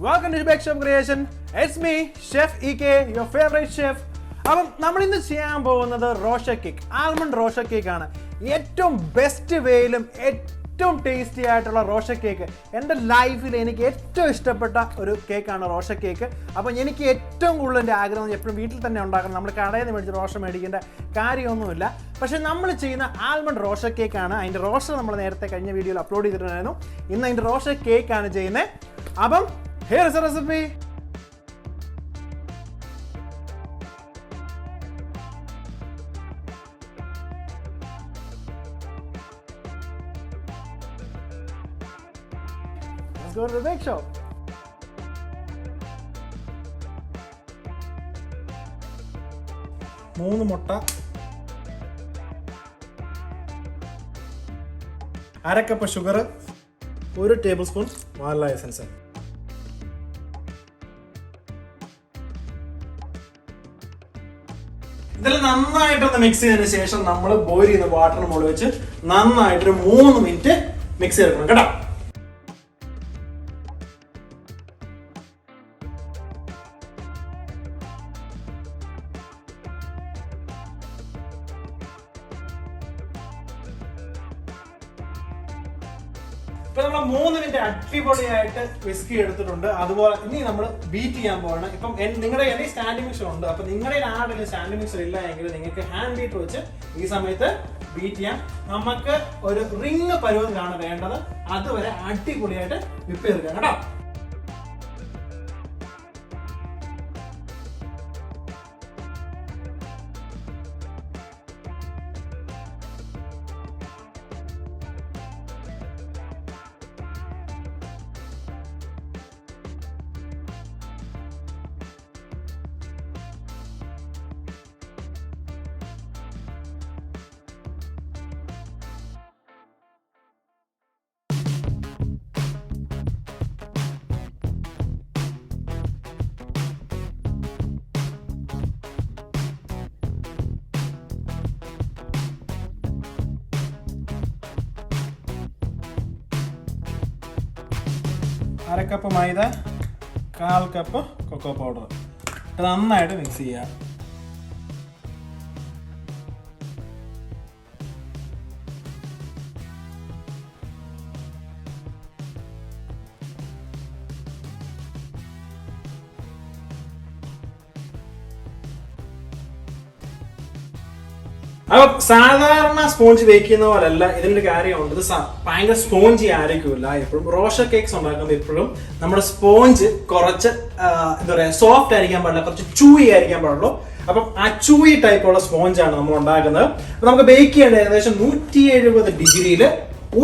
Welcome to Bake Shop Creation. It's me, Chef EK, your favorite chef. അപ്പം നമ്മളിന്ന് ചെയ്യാൻ പോകുന്നത് റോഷർ കേക്ക്, ആൽമണ്ട് റോഷർ കേക്കാണ്. ഏറ്റവും ബെസ്റ്റ് വേയിലും ഏറ്റവും ടേസ്റ്റി ആയിട്ടുള്ള റോഷർ കേക്ക്. എൻ്റെ ലൈഫിൽ എനിക്ക് ഏറ്റവും ഇഷ്ടപ്പെട്ട ഒരു കേക്കാണ് റോഷർ കേക്ക്. അപ്പം എനിക്ക് ഏറ്റവും കൂടുതൽ എൻ്റെ ആഗ്രഹം എപ്പോഴും വീട്ടിൽ തന്നെ ഉണ്ടാക്കണം. നമ്മൾ കടയിൽ നിന്ന് മേടിച്ച് റോഷർ മേടിക്കേണ്ട കാര്യമൊന്നുമില്ല. പക്ഷേ നമ്മൾ ചെയ്യുന്ന ആൽമണ്ട് റോഷർ കേക്കാണ്. അതിൻ്റെ റോഷർ നമ്മൾ നേരത്തെ കഴിഞ്ഞ വീഡിയോയിൽ അപ്ലോഡ് ചെയ്തിട്ടുണ്ടായിരുന്നു. ഇന്ന് അതിൻ്റെ റോഷർ കേക്കാണ് ചെയ്യുന്നത്. അപ്പം here is the recipe. Let's go to the bake shop. മൂന്ന് മുട്ട, അര cup sugar, 1 table spoon vanilla essence. ഇതിൽ നന്നായിട്ടൊന്ന് മിക്സ് ചെയ്തതിന് ശേഷം നമ്മൾ ബോയിൽ ചെയ്യുന്ന വാട്ടറിന് മുകളിൽ വെച്ച് നന്നായിട്ടൊരു 3 മിനിറ്റ് മിക്സ് ചെയ്തെടുക്കണം കേട്ടോ. ഇപ്പൊ നമ്മൾ 3 മിനിറ്റ് അടിപൊളിയായിട്ട് വിസ്കി എടുത്തിട്ടുണ്ട്. അതുപോലെ ഇനി നമ്മൾ ബീറ്റ് ചെയ്യാൻ പോവാണ്. ഇപ്പം നിങ്ങളുടെ കയ്യിൽ സ്റ്റാൻഡിംഗ് മിക്സർ ഉണ്ട്. അപ്പൊ നിങ്ങളുടെ ആരുടെ സ്റ്റാൻഡിംഗ് മിക്സർ ഇല്ല എങ്കിൽ നിങ്ങൾക്ക് ഹാൻഡ് ബീറ്റർ വെച്ച് ഈ സമയത്ത് ബീറ്റ് ചെയ്യാം. നമുക്ക് ഒരു റിംഗ് പരുവത്തിലാണ് വേണ്ടത്. അതുവരെ അടിപൊളിയായിട്ട് വിപ്പ് ചെയ്തെടുക്കാം കേട്ടോ. അര കപ്പ് മൈദ, 1/4 കപ്പ് കൊക്കോ പൗഡർ ഇത് നന്നായിട്ട് മിക്സ് ചെയ്യുക. അപ്പൊ സാധാരണ സ്പോഞ്ച് ബേക്ക് ചെയ്യുന്ന പോലല്ല ഇതിന്റെ കാര്യമുണ്ട്. ഇത് ഭയങ്കര സ്പോഞ്ചി ആയിരിക്കില്ല. എപ്പോഴും റോഷർ കേക്ക്സ് ഉണ്ടാക്കുമ്പോൾ എപ്പോഴും നമ്മുടെ സ്പോഞ്ച് കുറച്ച് എന്താ പറയാ സോഫ്റ്റ് ആയിരിക്കാൻ പാടില്ല, കുറച്ച് ചൂയി ആയിരിക്കാൻ പാടുള്ളൂ. അപ്പം ആ ചൂയി ടൈപ്പുള്ള സ്പോഞ്ചാണ് നമ്മൾ ഉണ്ടാക്കുന്നത്. അപ്പൊ നമുക്ക് ബേക്ക് ചെയ്യേണ്ടത് ഏകദേശം 170 ഡിഗ്രിയിൽ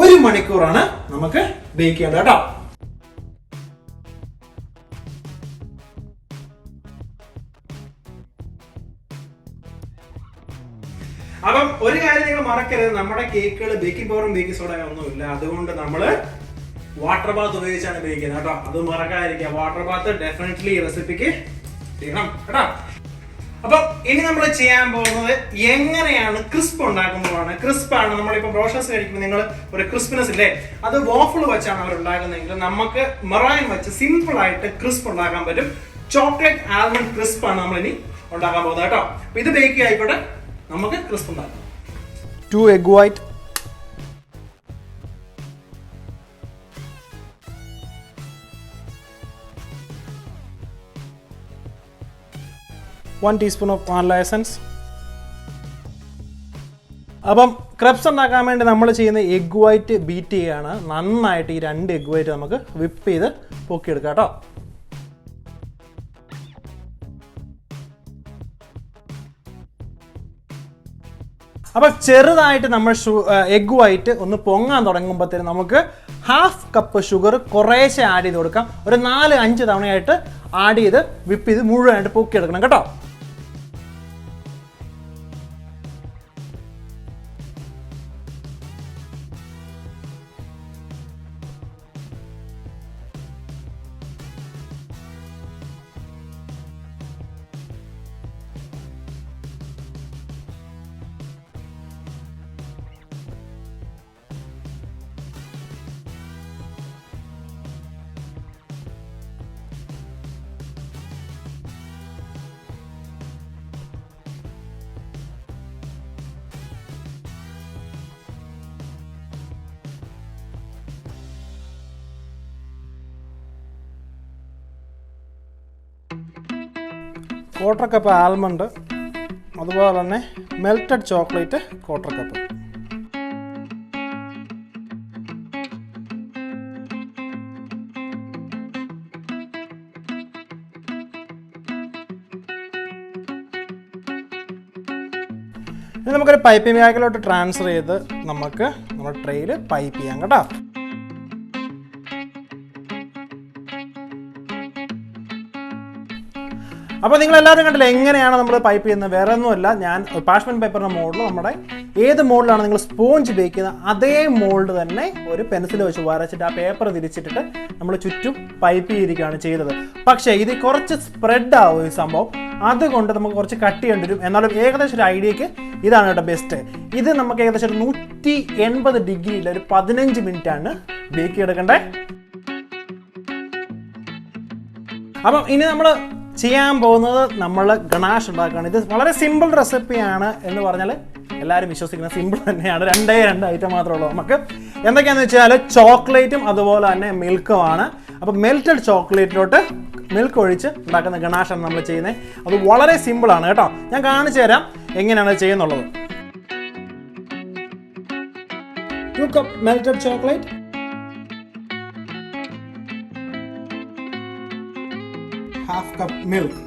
1 മണിക്കൂറാണ് നമുക്ക് ബേക്ക് ചെയ്യേണ്ടത് കേട്ടോ. അപ്പം ഒരു കാര്യം നിങ്ങൾ മറക്കരുത്, നമ്മുടെ കേക്കുകൾ ബേക്കിംഗ് പൗഡറും ബേക്കിംഗ് സോഡയും ഒന്നുമില്ല. അതുകൊണ്ട് നമ്മൾ വാട്ടർ ബാത്ത് ഉപയോഗിച്ചാണ് ബേക്ക് ചെയ്യുന്നത് കേട്ടോ. അത് മറക്കാതിരിക്കുക. വാട്ടർ ബാത്ത് ഡെഫിനറ്റ്ലി ഈ റെസിപ്പിക്ക് ചെയ്യണം കേട്ടോ. അപ്പൊ ഇനി നമ്മൾ ചെയ്യാൻ പോകുന്നത് എങ്ങനെയാണ് ക്രിസ്പ് ഉണ്ടാക്കുന്നതാണ്. ക്രിസ്പാണ് നമ്മളിപ്പോ റോഷേഴ്സ് കഴിക്കുമ്പോൾ നിങ്ങൾ ഒരു ക്രിസ്പിനെസ് ഇല്ലേ, അത് വാഫിൾ വെച്ചാണ് അവർ ഉണ്ടാക്കുന്നതെങ്കിൽ നമുക്ക് മെറൈൻ വെച്ച് സിമ്പിൾ ആയിട്ട് ക്രിസ്പ് ഉണ്ടാക്കാൻ പറ്റും. ചോക്ലേറ്റ് ആൽമണ്ട് ക്രിസ്പ് ആണ് നമ്മൾ ഇനി ഉണ്ടാക്കാൻ പോകുന്നത് കേട്ടോ. അപ്പൊ ഇത് ബേക്ക് ആയിക്കോട്ടെ, നമുക്ക് ക്രിസ്പ് ഉണ്ടാക്കാം. 2 egg white, 1 teaspoon of vanilla essence. അപ്പം ക്രബ്സ് ഉണ്ടാക്കാൻ വേണ്ടി നമ്മൾ ചെയ്യുന്ന എഗ് വൈറ്റ് ബീറ്റ് ചെയ്യുകയാണ്. നന്നായിട്ട് ഈ 2 എഗ് വൈറ്റ് നമുക്ക് വിപ്പ് ചെയ്ത് പൊക്കിയെടുക്കാം കേട്ടോ. അപ്പം ചെറുതായിട്ട് നമ്മൾ എഗ് വൈറ്റ് ഒന്ന് പൊങ്ങാൻ തുടങ്ങുമ്പോഴത്തേനും നമുക്ക് 1/2 കപ്പ് ഷുഗർ കുറേശ്ശെ ആഡ് ചെയ്ത് കൊടുക്കാം. ഒരു 4-5 തവണയായിട്ട് ആഡ് ചെയ്ത് വിപ്പ് ചെയ്ത് മുഴുവനായിട്ട് പൊക്കിയെടുക്കണം കേട്ടോ. 1/4 കപ്പ് ആൽമണ്ട്, അതുപോലെ തന്നെ മെൽറ്റഡ് ചോക്ലേറ്റ് 1/4 കപ്പ്. ഇനി നമുക്കൊരു പൈപ്പിംഗ് ബാഗിലോട്ട് ട്രാൻസ്ഫർ ചെയ്ത് നമുക്ക് നമ്മുടെ ട്രെയിൽ പൈപ്പ് ചെയ്യാം കേട്ടോ. അപ്പോൾ നിങ്ങളെല്ലാവരും കണ്ടില്ല എങ്ങനെയാണ് നമ്മൾ പൈപ്പ് ചെയ്യുന്നത്. വേറെ ഒന്നുമല്ല, ഞാൻ പാഷ്മെൻറ്റ് പേപ്പറിൻ്റെ മോൾഡിൽ നമ്മുടെ ഏത് മോൾഡിലാണ് നിങ്ങൾ സ്പോഞ്ച് ബേക്ക് ചെയ്യുന്നത് അതേ മോൾഡ് തന്നെ ഒരു പെൻസിൽ വെച്ച് വരച്ചിട്ട് ആ പേപ്പർ തിരിച്ചിട്ടിട്ട് നമ്മൾ ചുറ്റും പൈപ്പ് ചെയ്തിരിക്കുകയാണ് ചെയ്തത്. പക്ഷേ ഇത് കുറച്ച് സ്പ്രെഡ് ആവും ഈ സംഭവം, അതുകൊണ്ട് നമുക്ക് കുറച്ച് കട്ട് ചെയ്യേണ്ടി വരും. എന്നാലും ഏകദേശം ഒരു ഐഡിയക്ക് ഇതാണ് കേട്ടോ ബെസ്റ്റ്. ഇത് നമുക്ക് ഏകദേശം ഒരു 180 ഡിഗ്രിയിൽ ഒരു 15 മിനിറ്റാണ് ബേക്ക് ചെയ്തെടുക്കേണ്ടത്. അപ്പം ഇനി നമ്മൾ ചെയ്യാൻ പോകുന്നത് നമ്മൾ ഗണാഷ് ഉണ്ടാക്കുകയാണ്. ഇത് വളരെ സിമ്പിൾ റെസിപ്പിയാണ് എന്ന് പറഞ്ഞാൽ എല്ലാവരും വിശ്വസിക്കുന്ന സിമ്പിൾ തന്നെയാണ്. 2 ഐറ്റം മാത്രമേ ഉള്ളൂ. നമുക്ക് എന്തൊക്കെയാണെന്ന് വെച്ചാൽ ചോക്ലേറ്റും അതുപോലെ തന്നെ മിൽക്കുമാണ്. അപ്പോൾ മെൽറ്റഡ് ചോക്ലേറ്റിലോട്ട് മിൽക്ക് ഒഴിച്ച് ഉണ്ടാക്കുന്ന ഗണാഷാണ് നമ്മൾ ചെയ്യുന്നത്. അത് വളരെ സിമ്പിളാണ് കേട്ടോ. ഞാൻ കാണിച്ചു തരാം എങ്ങനെയാണ് ചെയ്യുന്നുള്ളത്. 2 cup melted chocolate, 1/2 cup milk,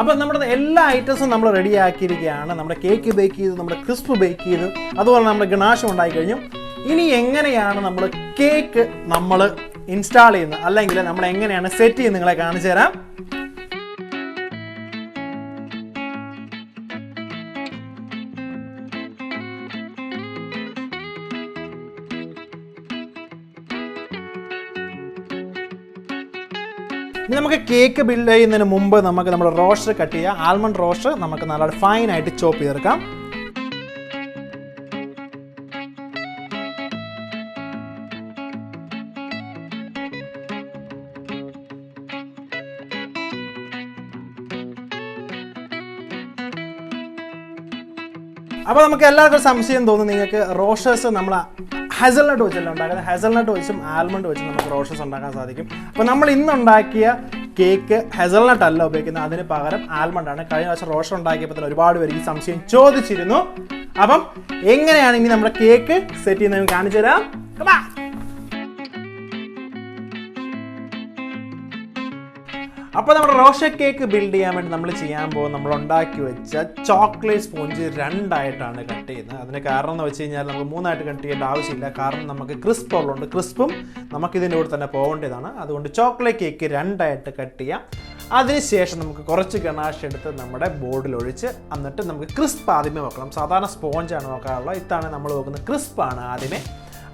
അപ്പോൾ നമ്മുടെ എല്ലാ ഐറ്റംസും നമ്മൾ റെഡി ആക്കിയിരിക്കുകയാണ്. നമ്മുടെ കേക്ക് ബേക്ക് ചെയ്തു, നമ്മുടെ ക്രിസ്പ് ബേക്ക് ചെയ്തു, അതുപോലെ നമ്മുടെ ഗണാഷും ഉണ്ടായി കഴിഞ്ഞു. ഇനി എങ്ങനെയാണ് നമ്മൾ കേക്ക് നമ്മൾ ഇൻസ്റ്റാൾ ചെയ്യുന്നത്, അല്ലെങ്കിൽ നമ്മൾ എങ്ങനെയാണ് സെറ്റ് ചെയ്യുന്നത് നിങ്ങളെ കാണിച്ചു തരാം. ഇനി നമുക്ക് കേക്ക് ബിൽഡ് ചെയ്യുന്നതിന് മുമ്പ് നമുക്ക് നമ്മുടെ റോസ്റ്റർ കട്ട് ചെയ്യാം. ആൽമണ്ട് റോസ്റ്റർ നമുക്ക് നല്ല ഫൈനായിട്ട് ചോപ്പ് ചെയ്തെടുക്കാം. അപ്പോൾ നമുക്ക് എല്ലാവർക്കും സംശയം തോന്നും, നിങ്ങൾക്ക് റോസ്റ്റേഴ്സ് നമ്മൾ ഹസൽനട്ട് വെച്ചല്ല ഉണ്ടാക്കുന്നത്. ഹസൽനട്ട് വെച്ചും ആൽമണ്ട് വെച്ചും നമുക്ക് റോസ്റ്റേഴ്സ് ഉണ്ടാക്കാൻ സാധിക്കും. അപ്പോൾ നമ്മൾ ഇന്നുണ്ടാക്കിയ കേക്ക് ഹസൽനട്ട് അല്ല ഉപയോഗിക്കുന്നത്, അതിന് പകരം ആൽമണ്ടാണ്. കഴിഞ്ഞ വർഷം റോസ്റ്റർ ഉണ്ടാക്കിയപ്പോൾ ഒരുപാട് പേര് ഈ സംശയം ചോദിച്ചിരുന്നു. അപ്പം എങ്ങനെയാണ് ഇനി നമ്മുടെ കേക്ക് സെറ്റ് ചെയ്യുന്നത് കാണിച്ചു തരാം. അപ്പോൾ നമ്മുടെ റോഷർ കേക്ക് ബിൽഡ് ചെയ്യാൻ വേണ്ടി നമ്മൾ ചെയ്യാൻ പോകും, നമ്മൾ ഉണ്ടാക്കി വെച്ച ചോക്ലേറ്റ് സ്പോഞ്ച് 2 ആയിട്ടാണ് കട്ട് ചെയ്യുന്നത്. അതിന് കാരണം എന്ന് വെച്ച് കഴിഞ്ഞാൽ നമുക്ക് 3 ആയിട്ട് കട്ട് ചെയ്യേണ്ട ആവശ്യമില്ല. കാരണം നമുക്ക് ക്രിസ്പ് ഉള്ളതുകൊണ്ട് ക്രിസ്പും നമുക്കിതിൻ്റെ കൂടെ തന്നെ പോകേണ്ടതാണ്. അതുകൊണ്ട് ചോക്ലേറ്റ് കേക്ക് 2 ആയിട്ട് കട്ട് ചെയ്യാം. അതിനുശേഷം നമുക്ക് കുറച്ച് ഗണാഷ് എടുത്ത് നമ്മുടെ ബോർഡിൽ ഒഴിച്ച് എന്നിട്ട് നമുക്ക് ക്രിസ്പ് ആദ്യമേ വെക്കണം. സാധാരണ സ്പോഞ്ചാണ് വെക്കാറുള്ളത്, ഇതാണ് നമ്മൾ വെക്കുന്നത് ക്രിസ്പാണ് ആദ്യമേ.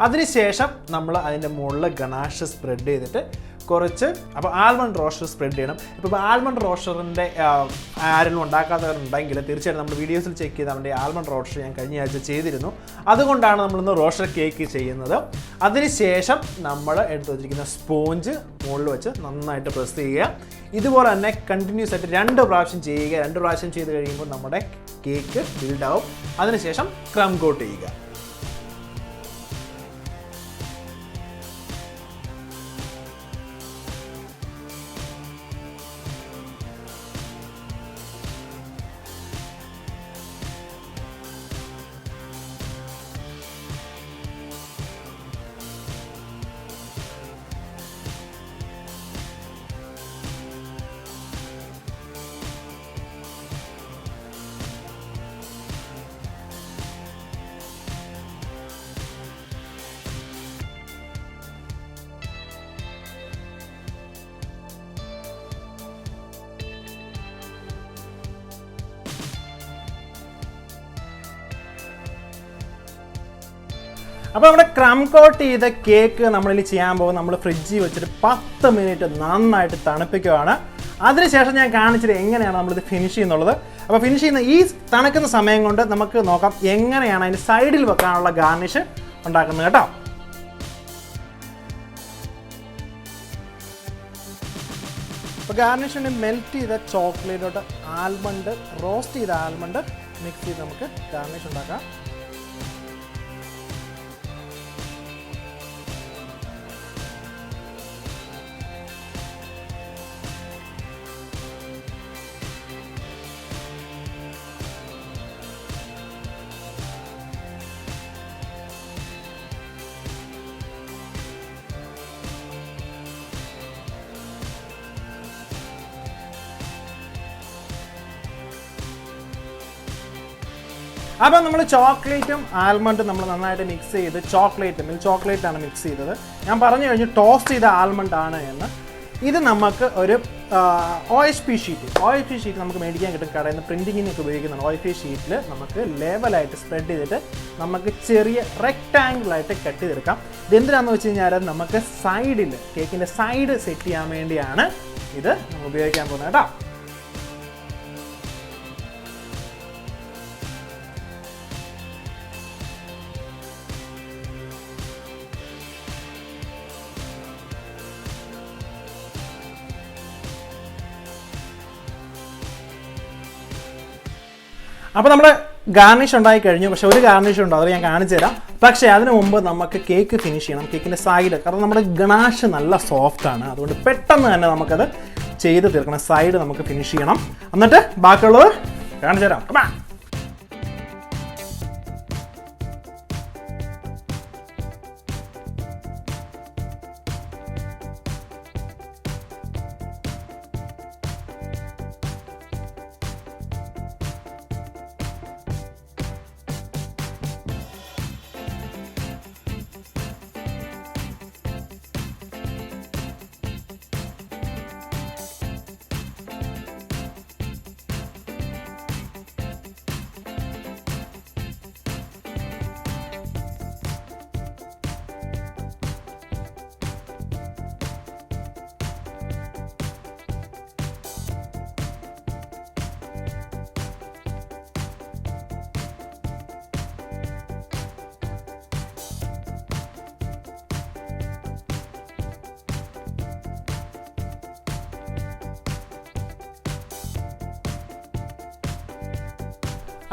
അതിനുശേഷം നമ്മൾ അതിൻ്റെ മുകളിൽ ഗണാഷ് സ്പ്രെഡ് ചെയ്തിട്ട് കുറച്ച് അപ്പോൾ ആൽമണ്ട് റോസ്റ്റർ സ്പ്രെഡ് ചെയ്യണം. ഇപ്പോൾ ആൽമണ്ട് റോസ്റ്ററിൻ്റെ ആരെങ്കിലും ഉണ്ടാക്കാത്തവരുണ്ടെങ്കിൽ തീർച്ചയായിട്ടും നമ്മൾ വീഡിയോസിൽ ചെക്ക് ചെയ്ത് അവൻ്റെ ആൽമണ്ട് റോസ്റ്റർ ഞാൻ കഴിഞ്ഞ ആഴ്ച ചെയ്തിരുന്നു. അതുകൊണ്ടാണ് നമ്മളിന്ന് റോസ്റ്റർ കേക്ക് ചെയ്യുന്നത്. അതിനുശേഷം നമ്മൾ എടുത്ത് വെച്ചിരിക്കുന്ന സ്പോഞ്ച് മുകളിൽ വെച്ച് നന്നായിട്ട് പ്രസ് ചെയ്യുക. ഇതുപോലെ തന്നെ കണ്ടിന്യൂസ് ആയിട്ട് 2 പ്രാവശ്യം ചെയ്യുക. 2 പ്രാവശ്യം ചെയ്ത് കഴിയുമ്പോൾ നമ്മുടെ കേക്ക് ബിൽഡാവും. അതിനുശേഷം ക്രം കോട്ട് ചെയ്യുക. അപ്പോൾ നമ്മുടെ ക്രം കോട്ട് ചെയ്ത കേക്ക് നമ്മളിൽ ചെയ്യാൻ പോകും. നമ്മൾ ഫ്രിഡ്ജിൽ വെച്ചിട്ട് 10 മിനിറ്റ് നന്നായിട്ട് തണുപ്പിക്കുകയാണ്. അതിനുശേഷം ഞാൻ കാണിച്ചിട്ട് എങ്ങനെയാണ് നമ്മളിത് ഫിനിഷ് ചെയ്യുന്നുള്ളത്. അപ്പോൾ ഫിനിഷ് ചെയ്യുന്ന ഈ തണുക്കുന്ന സമയം കൊണ്ട് നമുക്ക് നോക്കാം എങ്ങനെയാണ് അതിന് സൈഡിൽ വെക്കാനുള്ള ഗാർണിഷ് ഉണ്ടാക്കുന്നത് കേട്ടോ. അപ്പോൾ ഗാർണിഷിന് മെൽറ്റ് ചെയ്ത ചോക്ലേറ്റോട്ട് ആൽമണ്ട്, റോസ്റ്റ് ചെയ്ത ആൽമണ്ട് മിക്സ് ചെയ്ത് നമുക്ക് ഗാർണിഷ് ഉണ്ടാക്കാം. അപ്പോൾ നമ്മൾ ചോക്ലേറ്റും ആൽമണ്ടും നമ്മൾ നന്നായിട്ട് മിക്സ് ചെയ്ത് ചോക്ലേറ്റാണ് മിക്സ് ചെയ്തത്. ഞാൻ പറഞ്ഞു കഴിഞ്ഞു ടോസ്റ്റ് ചെയ്ത ആൽമണ്ട് ആണ് എന്ന്. ഇത് നമുക്ക് ഒരു OSP ഷീറ്റ് നമുക്ക് മേടിക്കാൻ കിട്ടും, കടയിൽ നിന്ന് പ്രിൻറ്റിങ്ങിനൊക്കെ ഉപയോഗിക്കുന്നതാണ്. OSP ഷീറ്റിൽ നമുക്ക് ലെവലായിട്ട് സ്പ്രെഡ് ചെയ്തിട്ട് നമുക്ക് ചെറിയ റെക്റ്റാങ്കിളായിട്ട് കട്ട് ചെയ്തെടുക്കാം. ഇതെന്തിനാണെന്ന് വെച്ച് കഴിഞ്ഞാൽ നമുക്ക് സൈഡിൽ കേക്കിൻ്റെ സൈഡ് സെറ്റ് ചെയ്യാൻ വേണ്ടിയാണ് ഇത് നമ്മൾ ഉപയോഗിക്കാൻ പോകുന്നത് കേട്ടോ. അപ്പോൾ നമ്മൾ ഗാർണിഷ് ഉണ്ടായി കഴിഞ്ഞു. പക്ഷേ ഒരു ഗാർണിഷ് ഉണ്ട്, അത് ഞാൻ കാണിച്ചു തരാം. പക്ഷേ അതിന് മുമ്പ് നമുക്ക് കേക്ക് ഫിനിഷ് ചെയ്യണം. കേക്കിൻ്റെ സൈഡ്, കാരണം നമ്മുടെ ഗണാഷ് നല്ല സോഫ്റ്റാണ്, അതുകൊണ്ട് പെട്ടെന്ന് തന്നെ നമുക്കത് ചെയ്ത് തീർക്കണം. സൈഡ് നമുക്ക് ഫിനിഷ് ചെയ്യണം, എന്നിട്ട് ബാക്കിയുള്ളത് കാണിച്ചു തരാം.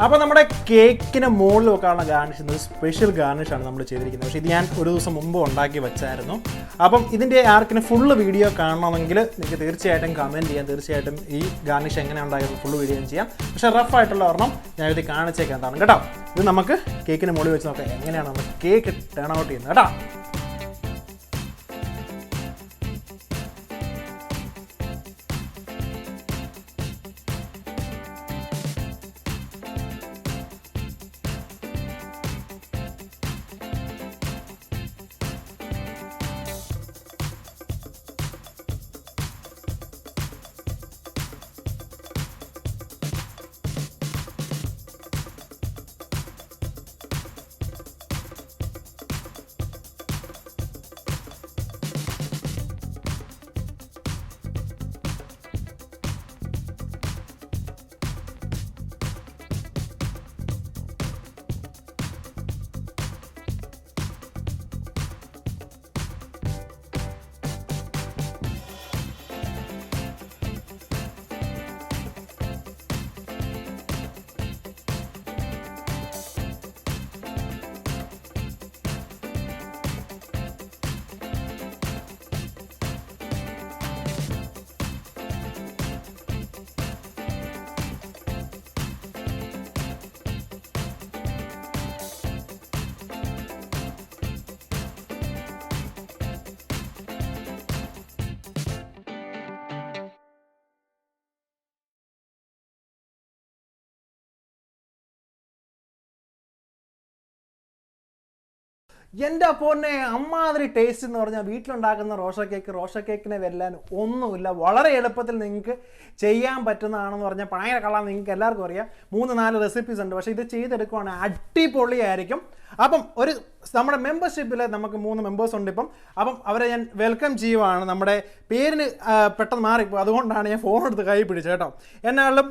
അപ്പോൾ നമ്മുടെ കേക്കിന് മുകളിൽ വെക്കാനുള്ള ഗാർണിഷ് ഒരു സ്പെഷ്യൽ ഗാർണിഷാണ് നമ്മൾ ചെയ്തിരിക്കുന്നത്. പക്ഷേ ഇത് ഞാൻ ഒരു ദിവസം മുമ്പ് ഉണ്ടാക്കി വെച്ചായിരുന്നു. അപ്പം ഇതിൻ്റെ ആർക്കിന് ഫുള്ള് വീഡിയോ കാണണമെങ്കിൽ നിങ്ങൾക്ക് തീർച്ചയായിട്ടും കമൻറ്റ് ചെയ്യാം. തീർച്ചയായിട്ടും ഈ ഗാർണിഷ് എങ്ങനെ ഉണ്ടായിരുന്നു ഫുള്ള് വീഡിയോ ചെയ്യാം. പക്ഷേ റഫായിട്ടുള്ള ഒരെണ്ണം ഞാനിത് കാണിച്ചേക്കാൻ കേട്ടോ. ഇത് നമുക്ക് കേക്കിന് മുകളിൽ വെച്ച് നോക്കാം എങ്ങനെയാണ് നമ്മൾ കേക്ക് ടേൺ ഔട്ട് ചെയ്യുന്നത് കേട്ടോ. എൻ്റെ പൊന്നെ അമ്മാതിരി ടേസ്റ്റ് എന്ന് പറഞ്ഞാൽ വീട്ടിലുണ്ടാക്കുന്ന റോഷ കേക്കിനെ വെല്ലാൻ ഒന്നുമില്ല. വളരെ എളുപ്പത്തിൽ നിങ്ങൾക്ക് ചെയ്യാൻ പറ്റുന്നതാണെന്ന് പറഞ്ഞാൽ ഭയങ്കര കളാൻ നിങ്ങൾക്ക് എല്ലാവർക്കും അറിയാം. 3-4 റെസിപ്പീസ് ഉണ്ട്. പക്ഷേ ഇത് ചെയ്തെടുക്കുവാണെങ്കിൽ അടിപൊളിയായിരിക്കും. അപ്പം നമ്മുടെ മെമ്പർഷിപ്പിൽ നമുക്ക് 3 മെമ്പേഴ്സ് ഉണ്ട് ഇപ്പം. അപ്പം അവരെ ഞാൻ വെൽക്കം ചെയ്യുവാണ്. നമ്മുടെ പേരിന് പെട്ടെന്ന് മാറിപ്പോൾ, അതുകൊണ്ടാണ് ഞാൻ ഫോൺ എടുത്ത് കൈ പിടിച്ചത് കേട്ടോ. എന്നാലും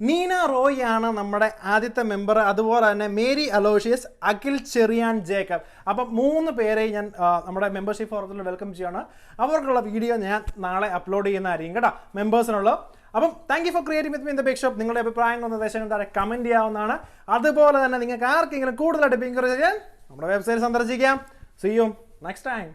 നീന റോയ് ആണ് നമ്മുടെ ആദ്യത്തെ മെമ്പർ, അതുപോലെ തന്നെ Mary Aloysius, Akhil Cherian Jacob. അപ്പം 3 പേരെ ഞാൻ നമ്മുടെ മെമ്പർഷിപ്പ് ഫോറത്തിൽ വെൽക്കം ചെയ്യാണ്. അവർക്കുള്ള വീഡിയോ ഞാൻ നാളെ അപ്ലോഡ് ചെയ്യുന്നതായിരിക്കും കേട്ടോ, മെമ്പേഴ്സിനുള്ള. അപ്പം thank you for creating with me in the big shop. നിങ്ങളുടെ അഭിപ്രായങ്ങൾ നിർദ്ദേശങ്ങൾ താഴെ കമൻറ്റ് ചെയ്യാവുന്നതാണ്. അതുപോലെ തന്നെ നിങ്ങൾക്ക് ആർക്കെങ്കിലും കൂടുതലായിട്ട് എൻകറേജ് ചെയ്യാൻ നമ്മുടെ വെബ്സൈറ്റ് സന്ദർശിക്കാം. See you next time.